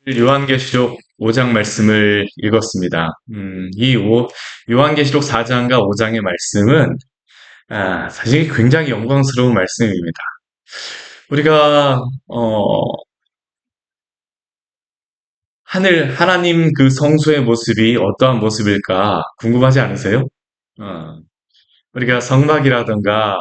요한계시록 5장 말씀을 읽었습니다. 요한계시록 4장과 5장의 말씀은 사실 굉장히 영광스러운 말씀입니다. 우리가 하나님 그 성소의 모습이 어떠한 모습일까 궁금하지 않으세요? 어, 우리가 성막이라던가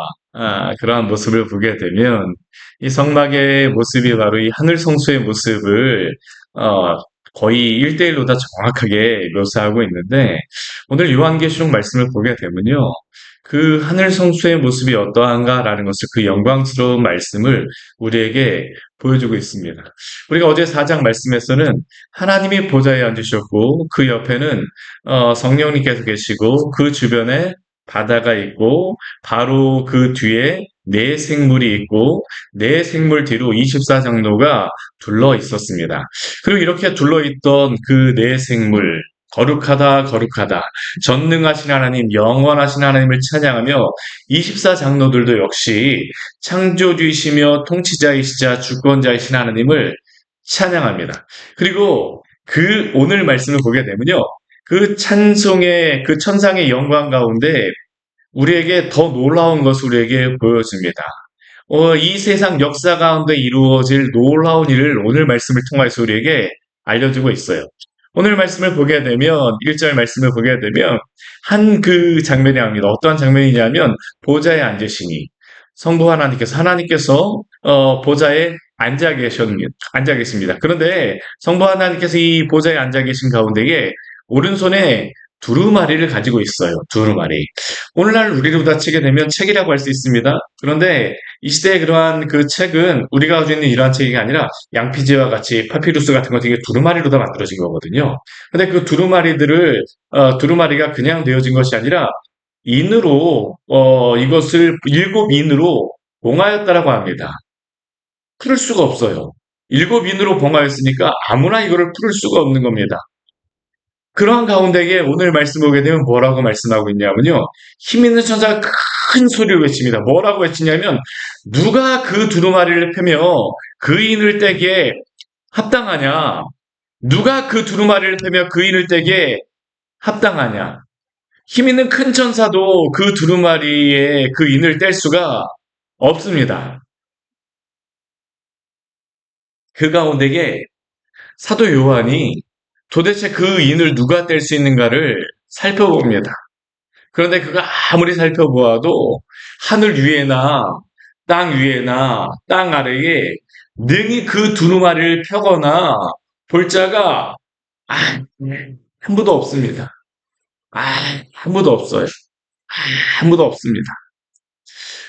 그러한 모습을 보게 되면 이 성막의 모습이 바로 이 하늘 성소의 모습을 어, 거의 1대1로 다 정확하게 묘사하고 있는데 오늘 요한계시록 말씀을 보게 되면요. 그 하늘 성소의 모습이 어떠한가라는 것을 그 영광스러운 말씀을 우리에게 보여주고 있습니다. 우리가 어제 4장 말씀에서는 하나님이 보좌에 앉으셨고 그 옆에는 성령님께서 계시고 그 주변에 바다가 있고 바로 그 뒤에 네 생물이 있고 네 생물 뒤로 24장로가 둘러 있었습니다. 그리고 이렇게 둘러 있던 그 네 생물 거룩하다 거룩하다 전능하신 하나님 영원하신 하나님을 찬양하며 24장로들도 역시 창조주이시며 통치자이시자 주권자이신 하나님을 찬양합니다. 그리고 그 오늘 말씀을 보게 되면요. 그 찬송의 그 천상의 영광 가운데 우리에게 더 놀라운 것을 우리에게 보여줍니다. 이 세상 역사 가운데 이루어질 놀라운 일을 오늘 말씀을 통해서 우리에게 알려주고 있어요. 오늘 말씀을 보게 되면, 1절 말씀을 보게 되면, 한 그 장면이 나옵니다. 어떠한 장면이냐면, 보좌에 앉으시니, 성부 하나님께서, 보좌에 앉아 계십니다. 그런데 성부 하나님께서 이 보좌에 앉아 계신 가운데에 오른손에 두루마리를 가지고 있어요. 두루마리. 오늘날 우리로 다치게 되면 책이라고 할 수 있습니다. 그런데 이 시대에 그러한 그 책은 우리가 가지고 있는 이러한 책이 아니라 양피지와 같이 파피루스 같은 거 되게 두루마리로 다 만들어진 거거든요. 근데 그 두루마리가 그냥 되어진 것이 아니라 이것을 일곱 인으로 봉하였다라고 합니다. 풀을 수가 없어요. 일곱 인으로 봉하였으니까 아무나 이거를 풀을 수가 없는 겁니다. 그러한 가운데에 오늘 말씀 보게 되면 뭐라고 말씀하고 있냐면요. 힘 있는 천사가 큰 소리를 외칩니다. 뭐라고 외치냐면 누가 그 두루마리를 펴며 그 인을 떼기에 합당하냐? 누가 그 두루마리를 펴며 그 인을 떼기에 합당하냐? 힘 있는 큰 천사도 그 두루마리에 그 인을 뗄 수가 없습니다. 그 가운데에 사도 요한이 도대체 그 인을 누가 뗄 수 있는가를 살펴봅니다. 그런데 그가 아무리 살펴보아도 하늘 위에나 땅 위에나 땅 아래에 능히 그 두루마리를 펴거나 볼 자가 한 분도 없습니다. 한 분도 없어요. 한 분도 없습니다.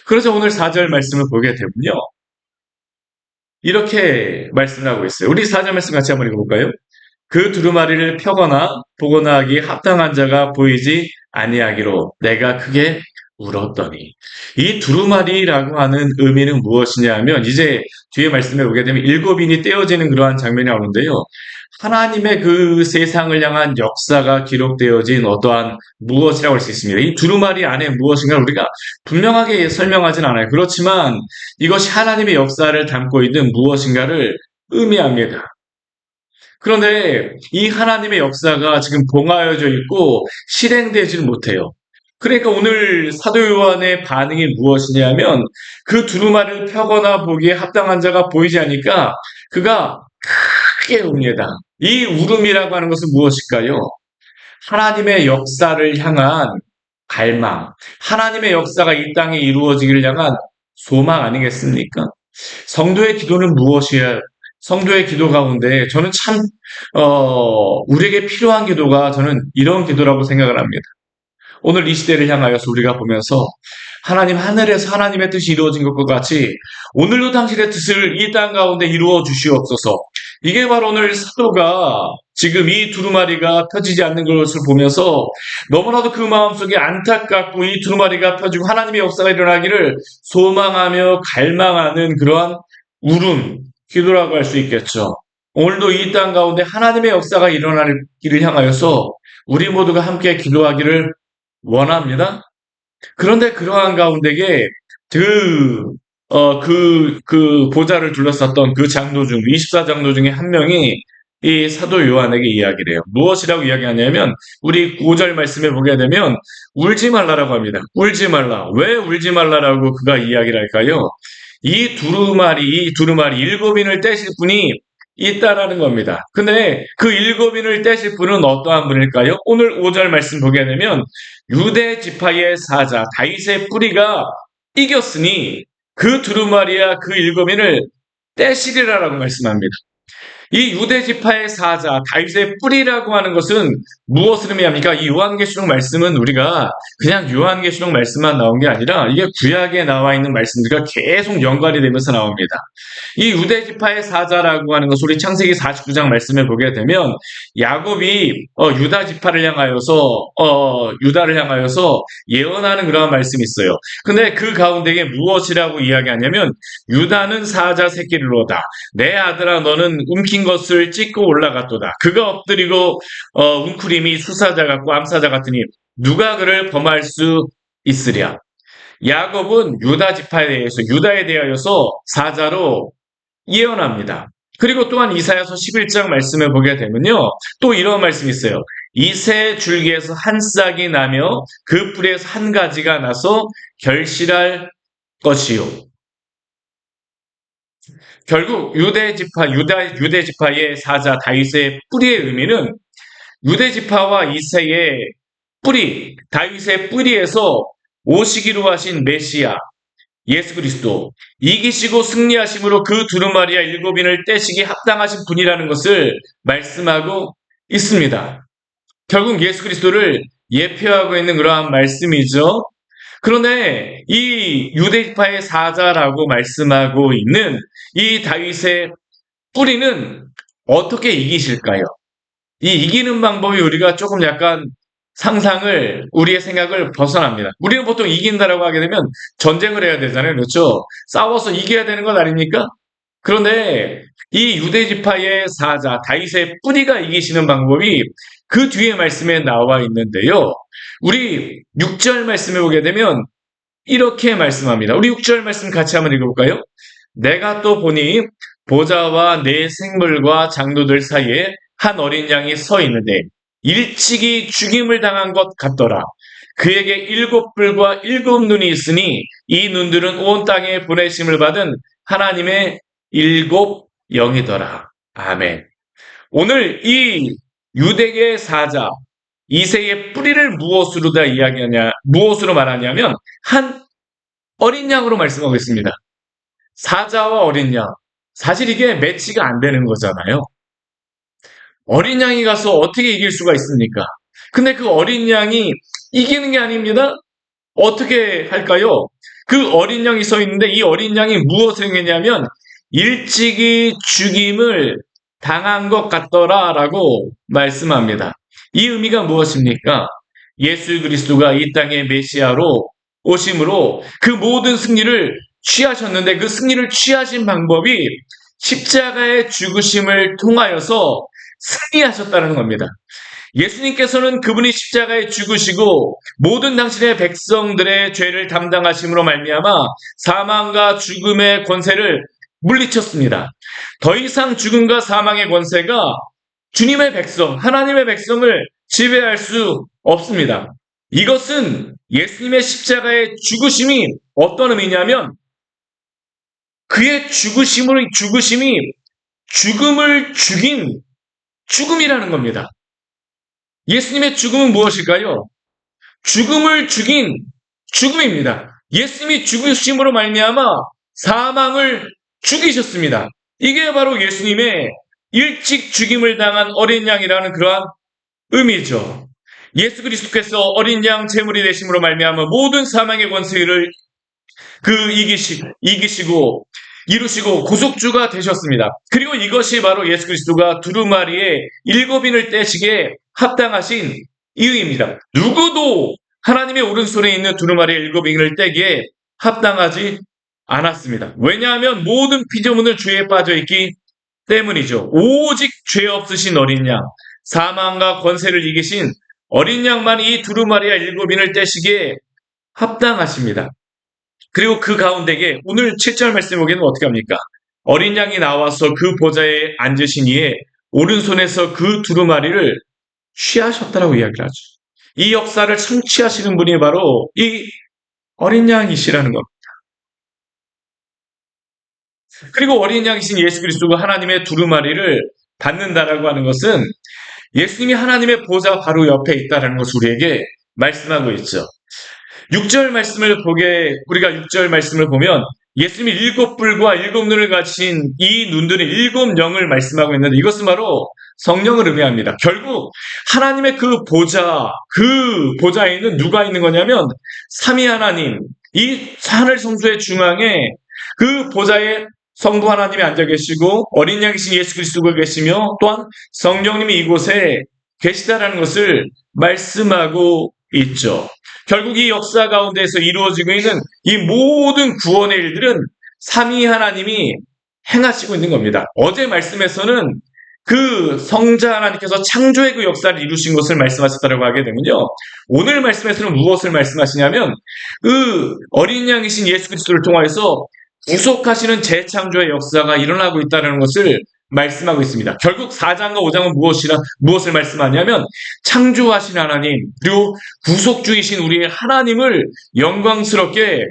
그래서 오늘 4절 말씀을 보게 되면요. 이렇게 말씀을 하고 있어요. 우리 4절 말씀 같이 한번 읽어볼까요? 그 두루마리를 펴거나 보거나 하기에 합당한 자가 보이지 아니하기로 내가 크게 울었더니 이 두루마리라고 하는 의미는 무엇이냐 하면 이제 뒤에 말씀에 보게 되면 일곱인이 떼어지는 그러한 장면이 나오는데요. 하나님의 그 세상을 향한 역사가 기록되어진 어떠한 무엇이라고 할 수 있습니다. 이 두루마리 안에 무엇인가 우리가 분명하게 설명하진 않아요. 그렇지만 이것이 하나님의 역사를 담고 있는 무엇인가를 의미합니다. 그런데 이 하나님의 역사가 지금 봉하여져 있고 실행되질 못해요. 그러니까 오늘 사도 요한의 반응이 무엇이냐면 그 두루마리를 펴거나 보기에 합당한 자가 보이지 않으니까 그가 크게 웁니다. 이 울음이라고 하는 것은 무엇일까요? 하나님의 역사를 향한 갈망, 하나님의 역사가 이 땅에 이루어지기를 향한 소망 아니겠습니까? 성도의 기도는 무엇이야? 성도의 기도 가운데 저는 참 우리에게 필요한 기도가 저는 이런 기도라고 생각을 합니다. 오늘 이 시대를 향하여서 우리가 보면서 하나님 하늘에서 하나님의 뜻이 이루어진 것과 같이 오늘도 당신의 뜻을 이 땅 가운데 이루어 주시옵소서. 이게 바로 오늘 사도가 지금 이 두루마리가 펴지지 않는 것을 보면서 너무나도 그 마음속에 안타깝고 이 두루마리가 펴지고 하나님의 역사가 일어나기를 소망하며 갈망하는 그러한 울음, 기도라고 할 수 있겠죠. 오늘도 이 땅 가운데 하나님의 역사가 일어나기를 향하여서 우리 모두가 함께 기도하기를 원합니다. 그런데 그러한 가운데에 그 보좌를 둘러쌌던 그 장로 중, 24장로 중에 한 명이 이 사도 요한에게 이야기를 해요. 무엇이라고 이야기하냐면 우리 5절 말씀에 보게 되면 울지 말라라고 합니다. 울지 말라. 왜 울지 말라라고 그가 이야기를 할까요? 이 두루마리 7인을 떼실 분이 있다라는 겁니다. 근데 그 7인을 떼실 분은 어떠한 분일까요? 오늘 5절 말씀 보게 되면 유대 지파의 사자 다윗의 뿌리가 이겼으니 그 두루마리와 그 7인을 떼시리라라고 말씀합니다. 이 유대 지파의 사자 다윗의 뿌리라고 하는 것은 무엇을 의미합니까? 이 요한계시록 말씀은 우리가 그냥 요한계시록 말씀만 나온 게 아니라 이게 구약에 나와 있는 말씀들과 계속 연관이 되면서 나옵니다. 이 유대 지파의 사자라고 하는 것을 우리 창세기 49장 말씀에 보게 되면 야곱이 유다 지파를 향하여서 유다를 향하여서 예언하는 그런 말씀이 있어요. 근데 그 가운데에 무엇이라고 이야기하냐면 유다는 사자 새끼를로다. 내 아들아 너는 움킨 것을 찢고 올라갔도다. 그가 엎드리고 웅크림이 수사자 같고 암사자 같으니 누가 그를 범할 수 있으랴. 야곱은 유다 지파에 대해서 유다에 대하여서 사자로 예언합니다. 그리고 또한 이사야서 11장 말씀을 보게 되면요. 또 이런 말씀이 있어요. 이 새 줄기에서 한 싹이 나며 그 뿌리에서 한 가지가 나서 결실할 것이요. 결국 유대 지파의 사자 다윗의 뿌리의 의미는 유대 지파와 이새의 뿌리, 다윗의 뿌리에서 오시기로 하신 메시아, 예수 그리스도, 이기시고 승리하심으로 그 두루마리와 7인을 떼시기 합당하신 분이라는 것을 말씀하고 있습니다. 결국 예수 그리스도를 예표하고 있는 그러한 말씀이죠. 그런데 이 유대파의 사자라고 말씀하고 있는 이 다윗의 뿌리는 어떻게 이기실까요? 이 이기는 방법이 우리가 조금 약간 우리의 생각을 벗어납니다. 우리는 보통 이긴다라고 하게 되면 전쟁을 해야 되잖아요. 그렇죠? 싸워서 이겨야 되는 것 아닙니까? 그런데 이 유대지파의 사자, 다윗의 뿌리가 이기시는 방법이 그 뒤에 말씀에 나와 있는데요. 우리 6절 말씀에 보게 되면 이렇게 말씀합니다. 우리 6절 말씀 같이 한번 읽어볼까요? 내가 또 보니 보좌와 네 생물과 장로들 사이에 한 어린 양이 서 있는데 일찍이 죽임을 당한 것 같더라. 그에게 7뿔과 7눈이 있으니 이 눈들은 온 땅에 보내심을 받은 하나님의 7영이더라. 아멘. 오늘 이 유대계의 사자 이새의 뿌리를 무엇으로 말하냐면 한 어린 양으로 말씀하고 있습니다. 사자와 어린 양. 사실 이게 매치가 안 되는 거잖아요. 어린 양이 가서 어떻게 이길 수가 있습니까? 근데 그 어린 양이 이기는 게 아닙니다. 어떻게 할까요? 그 어린 양이 서 있는데 이 어린 양이 무엇을 했냐면 일찍이 죽임을 당한 것 같더라라고 말씀합니다. 이 의미가 무엇입니까? 예수 그리스도가 이 땅의 메시아로 오심으로 그 모든 승리를 취하셨는데 그 승리를 취하신 방법이 십자가의 죽으심을 통하여서 승리하셨다는 겁니다. 예수님께서는 그분이 십자가에 죽으시고 모든 당신의 백성들의 죄를 담당하심으로 말미암아 사망과 죽음의 권세를 물리쳤습니다. 더 이상 죽음과 사망의 권세가 주님의 백성, 하나님의 백성을 지배할 수 없습니다. 이것은 예수님의 십자가의 죽으심이 어떤 의미냐면 그의 죽으심이 죽음을 죽인 죽음이라는 겁니다. 예수님의 죽음은 무엇일까요? 죽음을 죽인 죽음입니다. 예수님이 죽으심으로 말미암아 사망을 죽이셨습니다. 이게 바로 예수님의 일찍 죽임을 당한 어린 양이라는 그러한 의미죠. 예수 그리스도께서 어린 양 제물이 되심으로 말미암아 모든 사망의 권세를 이기시고 이루시고 구속주가 되셨습니다. 그리고 이것이 바로 예수 그리스도가 두루마리의 7인을 떼시기에 합당하신 이유입니다. 누구도 하나님의 오른손에 있는 두루마리의 7인을 떼기에 합당하지 않았습니다. 왜냐하면 모든 피조물은 죄에 빠져있기 때문이죠. 오직 죄 없으신 어린 양, 사망과 권세를 이기신 어린 양만이 이 두루마리의 7인을 떼시기에 합당하십니다. 그리고 그 가운데에 오늘 7절 말씀 보기에는 어떻게 합니까? 어린 양이 나와서 그 보좌에 앉으신 이에 오른손에서 그 두루마리를 취하셨다라고 이야기를 하죠. 이 역사를 성취하시는 분이 바로 이 어린 양이시라는 겁니다. 그리고 어린 양이신 예수 그리스도가 하나님의 두루마리를 받는다라고 하는 것은 예수님이 하나님의 보좌 바로 옆에 있다라는 것을 우리에게 말씀하고 있죠. 6절 말씀을 우리가 6절 말씀을 보면 예수님이 일곱 뿔과 일곱 눈을 가진 이 눈들은 일곱 영을 말씀하고 있는데 이것은 바로 성령을 의미합니다. 결국 하나님의 그 보좌에는 누가 있는 거냐면 삼위 하나님, 이 하늘 성소의 중앙에 그 보좌에 성부 하나님이 앉아 계시고 어린 양이신 예수 그리스도가 계시며 또한 성령님이 이곳에 계시다라는 것을 말씀하고 있죠. 결국 이 역사 가운데에서 이루어지고 있는 이 모든 구원의 일들은 삼위 하나님이 행하시고 있는 겁니다. 어제 말씀에서는 그 성자 하나님께서 창조의 그 역사를 이루신 것을 말씀하셨다고 하게 되면요. 오늘 말씀에서는 무엇을 말씀하시냐면 그 어린 양이신 예수 그리스도를 통하여서 구속하시는 재창조의 역사가 일어나고 있다는 것을 말씀하고 있습니다. 결국 4장과 5장은 무엇을 말씀하냐면 창조하신 하나님 그리고 구속주이신 우리의 하나님을 영광스럽게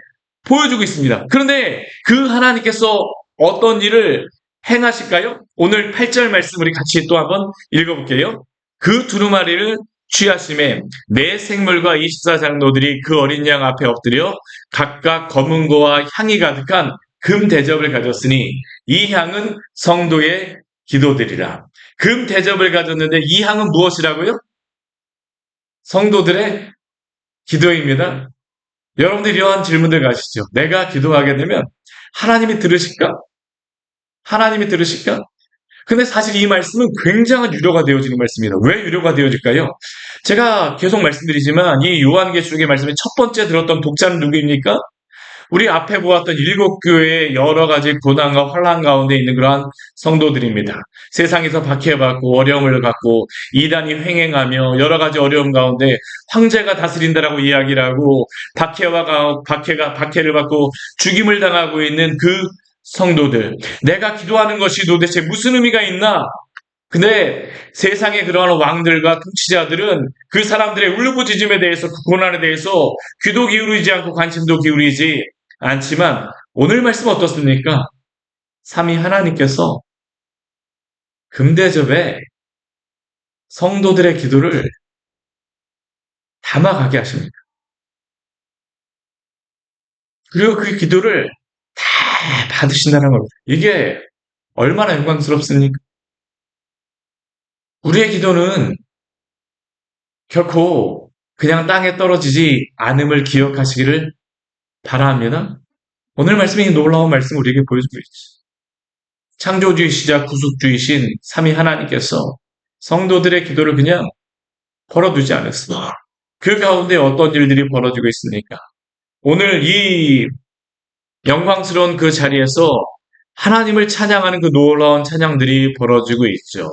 보여주고 있습니다. 그런데 그 하나님께서 어떤 일을 행하실까요? 오늘 8절 말씀 우리 같이 또 한번 읽어볼게요. 그 두루마리를 취하심에 네 생물과 24장로들이 그 어린 양 앞에 엎드려 각각 검은 거와 향이 가득한 금 대접을 가졌으니 이 향은 성도의 기도들이라. 금 대접을 가졌는데 이 향은 무엇이라고요? 성도들의 기도입니다. 여러분들 이러한 질문들 가시죠. 내가 기도하게 되면 하나님이 들으실까? 하나님이 들으실까? 근데 사실 이 말씀은 굉장한 유료가 되어지는 말씀입니다. 왜 유료가 되어질까요? 제가 계속 말씀드리지만 이 요한계시록의 말씀에 첫 번째 들었던 독자는 누구입니까? 우리 앞에 보았던 일곱 교회의 여러 가지 고난과 환난 가운데 있는 그러한 성도들입니다. 세상에서 박해받고 어려움을 갖고 이단이 횡행하며 여러 가지 어려움 가운데 황제가 다스린다라고 이야기를 하고 박해를 받고 죽임을 당하고 있는 그 성도들. 내가 기도하는 것이 도대체 무슨 의미가 있나? 근데 세상의 그러한 왕들과 통치자들은 그 사람들의 울부짖음에 대해서 그 고난에 대해서 귀도 기울이지 않고 관심도 기울이지 않지만 오늘 말씀 어떻습니까? 삼위 하나님께서 금대접에 성도들의 기도를 담아가게 하십니다. 그리고 그 기도를 다 받으신다는 겁니다. 이게 얼마나 영광스럽습니까? 우리의 기도는 결코 그냥 땅에 떨어지지 않음을 기억하시기를 바랍니다. 오늘 말씀이 놀라운 말씀을 우리에게 보여주고 있죠. 창조주이시자 구속주이신 삼위 하나님께서 성도들의 기도를 그냥 벌어두지 않았습니다. 그 가운데 어떤 일들이 벌어지고 있습니까? 오늘 이 영광스러운 그 자리에서 하나님을 찬양하는 그 놀라운 찬양들이 벌어지고 있죠.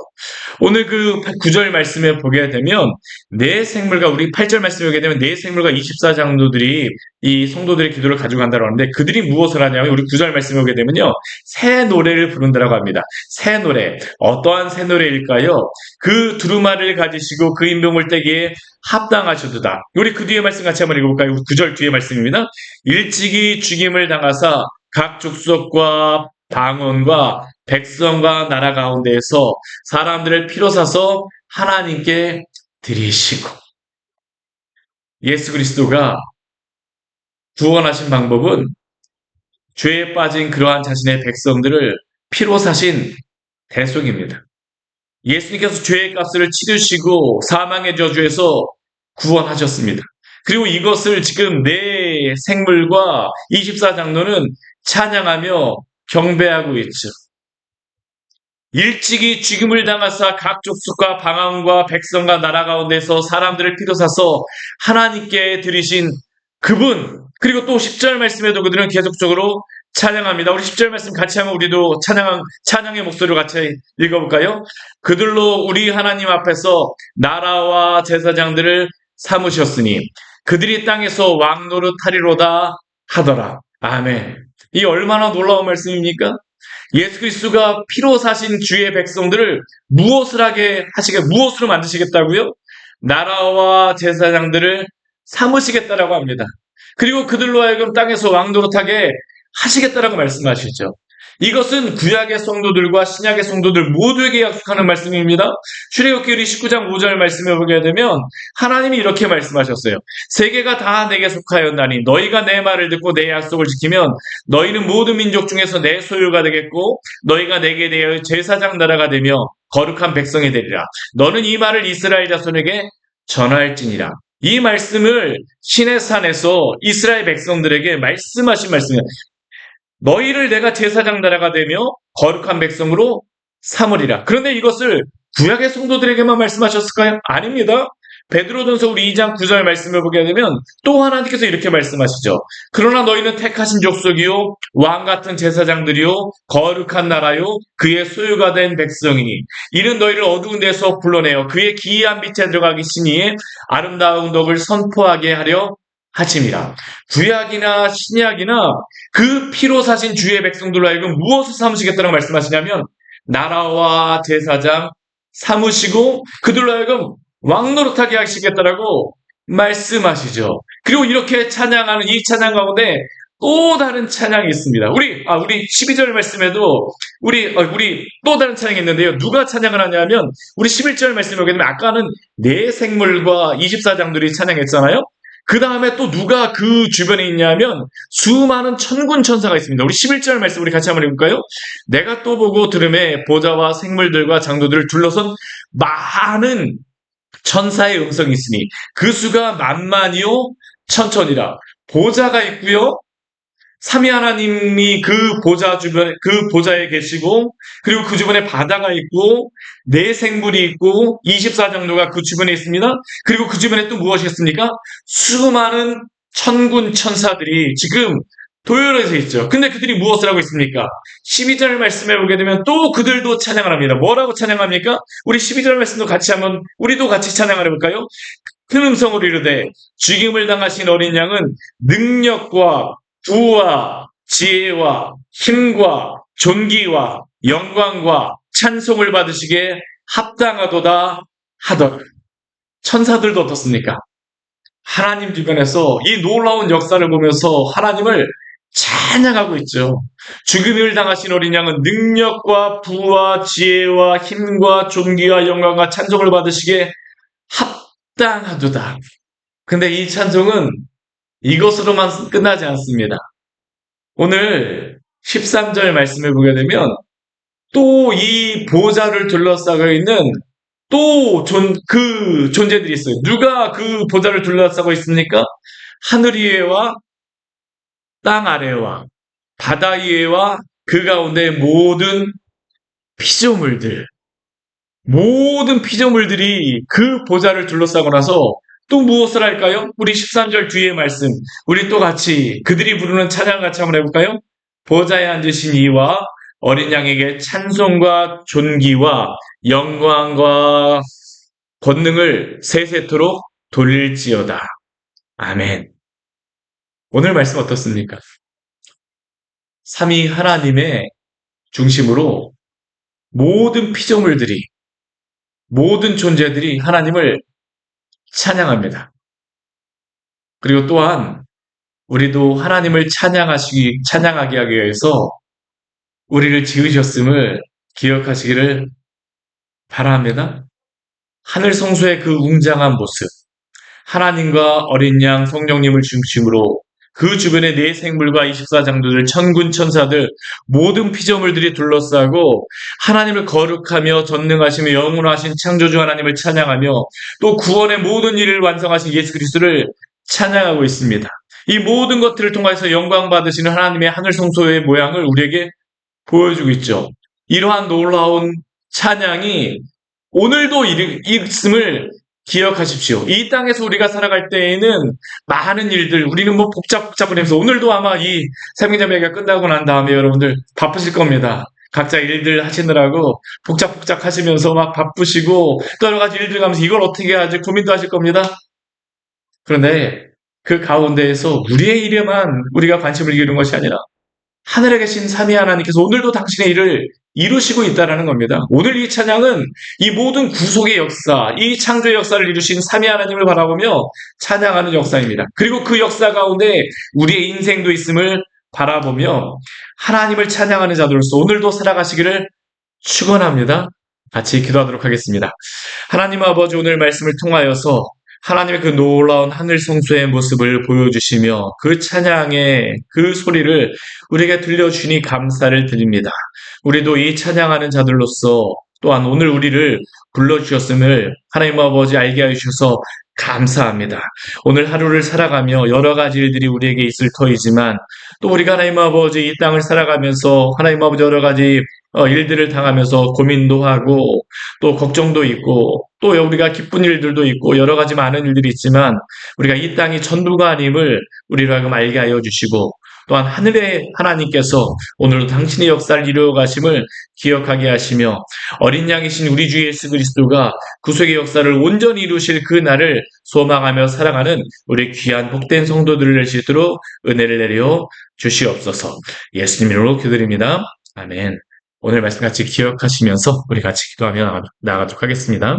오늘 그 9절 말씀에 보게 되면 네 생물과 우리 8절 말씀에 보게 되면 네 생물과 24장로들이 이 성도들의 기도를 가지고 간다고 하는데 그들이 무엇을 하냐면 우리 9절 말씀에 보게 되면요. 새 노래를 부른다라고 합니다. 새 노래. 어떠한 새 노래일까요? 그 두루마리를 가지시고 그 인병을 떼기에 합당하셔도다. 우리 그 뒤에 말씀 같이 한번 읽어볼까요? 9절 뒤에 말씀입니다. 일찍이 죽임을 당하사 각 족속과 방언과 백성과 나라 가운데에서 사람들을 피로 사서 하나님께 드리시고 예수 그리스도가 구원하신 방법은 죄에 빠진 그러한 자신의 백성들을 피로 사신 대속입니다. 예수님께서 죄의 값을 치르시고 사망의 저주에서 구원하셨습니다. 그리고 이것을 지금 네 생물과 24장로는 찬양하며 경배하고 있죠. 일찍이 죽임을 당하사 각 족속과 방언과 백성과 나라 가운데서 사람들을 피로 사서 하나님께 드리신 그분 그리고 또 10절 말씀에도 그들은 계속적으로 찬양합니다. 우리 10절 말씀 같이 하면 우리도 찬양의 목소리로 같이 읽어볼까요? 그들로 우리 하나님 앞에서 나라와 제사장들을 삼으셨으니 그들이 땅에서 왕노릇하리로다 하더라. 아멘. 이 얼마나 놀라운 말씀입니까? 예수 그리스도가 피로 사신 주의 백성들을 무엇으로 만드시겠다고요? 나라와 제사장들을 삼으시겠다라고 합니다. 그리고 그들로 하여금 땅에서 왕노릇하게 하시겠다라고 말씀하시죠. 이것은 구약의 성도들과 신약의 성도들 모두에게 약속하는 말씀입니다. 출애굽기 19장 5절 말씀을 보게 되면 하나님이 이렇게 말씀하셨어요. 세계가 다 내게 속하였나니 너희가 내 말을 듣고 내 약속을 지키면 너희는 모든 민족 중에서 내 소유가 되겠고 너희가 내게 대하여 제사장 나라가 되며 거룩한 백성이 되리라. 너는 이 말을 이스라엘 자손에게 전할지니라. 이 말씀을 시내산에서 이스라엘 백성들에게 말씀하신 말씀이에요. 너희를 내가 제사장 나라가 되며 거룩한 백성으로 삼으리라. 그런데 이것을 구약의 성도들에게만 말씀하셨을까요? 아닙니다. 베드로전서 우리 2장 9절 말씀을 보게 되면 또 하나님께서 이렇게 말씀하시죠. 그러나 너희는 택하신 족속이요 왕 같은 제사장들이요 거룩한 나라요 그의 소유가 된 백성이니 이는 너희를 어두운 데서 불러내어 그의 기이한 빛에 들어가기 시니에 아름다운 덕을 선포하게 하려 하심이라. 구약이나 신약이나 그 피로 사신 주의 백성들로 하여금 무엇을 삼으시겠다고 말씀하시냐면 나라와 제사장 삼으시고 그들로 하여금 왕노릇하게 하시겠다라고 말씀하시죠. 그리고 이렇게 찬양하는 이 찬양 가운데 또 다른 찬양이 있습니다. 우리 12절 말씀에도 우리 또 다른 찬양이 있는데요. 누가 찬양을 하냐면 우리 11절 말씀에 보게 되면 아까는 네 생물과 24장들이 찬양했잖아요. 그 다음에 또 누가 그 주변에 있냐면 수많은 천군 천사가 있습니다. 우리 11절 말씀 우리 같이 한번 해볼까요? 내가 또 보고 들음에 보좌와 생물들과 장도들을 둘러선 많은 천사의 음성이 있으니 그 수가 만만이요 천천이라. 보좌가 있고요. 삼위 하나님이 그 보좌에 계시고, 그리고 그 주변에 바다가 있고, 네 생물이 있고, 24장로가 그 주변에 있습니다. 그리고 그 주변에 또 무엇이 있습니까? 수많은 천군 천사들이 지금 도열해서 있죠. 근데 그들이 무엇을 하고 있습니까? 12절 말씀에 보게 되면 또 그들도 찬양을 합니다. 뭐라고 찬양합니까? 우리 12절 말씀도 같이 한번, 우리도 같이 찬양을 해볼까요? 큰 음성으로 이르되 죽임을 당하신 어린 양은 능력과 부와 지혜와 힘과 존귀와 영광과 찬송을 받으시기에 합당하도다 하더라. 천사들도 어떻습니까? 하나님 주변에서 이 놀라운 역사를 보면서 하나님을 찬양하고 있죠. 죽임을 당하신 어린 양은 능력과 부와 지혜와 힘과 존귀와 영광과 찬송을 받으시기에 합당하도다. 근데 이 찬송은 이것으로만 끝나지 않습니다. 오늘 13절 말씀을 보게 되면 또 이 보좌를 둘러싸고 있는 또 그 존재들이 있어요. 누가 그 보좌를 둘러싸고 있습니까? 하늘 위에와 땅 아래와 바다 위에와 그 가운데 모든 피조물들이 그 보좌를 둘러싸고 나서 또 무엇을 할까요? 우리 13절 뒤에 말씀, 우리 또 같이 그들이 부르는 찬양 같이 한번 해볼까요? 보좌에 앉으신 이와 어린 양에게 찬송과 존귀와 영광과 권능을 세세토록 돌릴지어다. 아멘. 오늘 말씀 어떻습니까? 삼위 하나님의 중심으로 모든 피조물들이, 모든 존재들이 하나님을 찬양합니다. 그리고 또한 우리도 하나님을 찬양하게 하기 위해서 우리를 지으셨음을 기억하시기를 바랍니다. 하늘 성소의 그 웅장한 모습, 하나님과 어린 양 성령님을 중심으로 그 주변의 네 생물과 24장도들, 천군 천사들, 모든 피조물들이 둘러싸고 하나님을 거룩하며 전능하시며 영원하신 창조주 하나님을 찬양하며 또 구원의 모든 일을 완성하신 예수 그리스도를 찬양하고 있습니다. 이 모든 것들을 통해서 영광 받으시는 하나님의 하늘 성소의 모양을 우리에게 보여주고 있죠. 이러한 놀라운 찬양이 오늘도 있음을 기억하십시오. 이 땅에서 우리가 살아갈 때에는 많은 일들, 우리는 복잡하면서 오늘도 아마 이 삼위자매가 끝나고 난 다음에 여러분들 바쁘실 겁니다. 각자 일들 하시느라고 복잡 하시면서 막 바쁘시고 또 여러 가지 일들 가면서 이걸 어떻게 하지 고민도 하실 겁니다. 그런데 그 가운데에서 우리의 일에만 우리가 관심을 기울이는 것이 아니라 하늘에 계신 삼위 하나님께서 오늘도 당신의 일을 이루시고 있다라는 겁니다. 오늘 이 찬양은 이 모든 구속의 역사, 이 창조의 역사를 이루신 삼위 하나님을 바라보며 찬양하는 역사입니다. 그리고 그 역사 가운데 우리의 인생도 있음을 바라보며 하나님을 찬양하는 자들로서 오늘도 살아가시기를 축원합니다. 같이 기도하도록 하겠습니다. 하나님 아버지, 오늘 말씀을 통하여서 하나님의 그 놀라운 하늘 성소의 모습을 보여주시며 그 찬양의 그 소리를 우리에게 들려주시니 감사를 드립니다. 우리도 이 찬양하는 자들로서 또한 오늘 우리를 불러주셨음을 하나님 아버지 알게 해주셔서 감사합니다. 오늘 하루를 살아가며 여러 가지 일들이 우리에게 있을 터이지만 또 우리가 하나님 아버지 이 땅을 살아가면서 하나님 아버지 여러 가지 일들을 당하면서 고민도 하고 또 걱정도 있고 또 우리가 기쁜 일들도 있고 여러 가지 많은 일들이 있지만 우리가 이 땅이 전부가 아님을 우리로 하여금 알게 하여 주시고 또한 하늘의 하나님께서 오늘도 당신의 역사를 이루어 가심을 기억하게 하시며 어린 양이신 우리 주 예수 그리스도가 구속의 역사를 온전히 이루실 그 날을 소망하며 살아가는 우리 귀한 복된 성도들을 낼 수 있도록 은혜를 내려 주시옵소서. 예수님 이름으로 기도드립니다. 아멘. 오늘 말씀 같이 기억하시면서 우리 같이 기도하며 나아가도록 하겠습니다.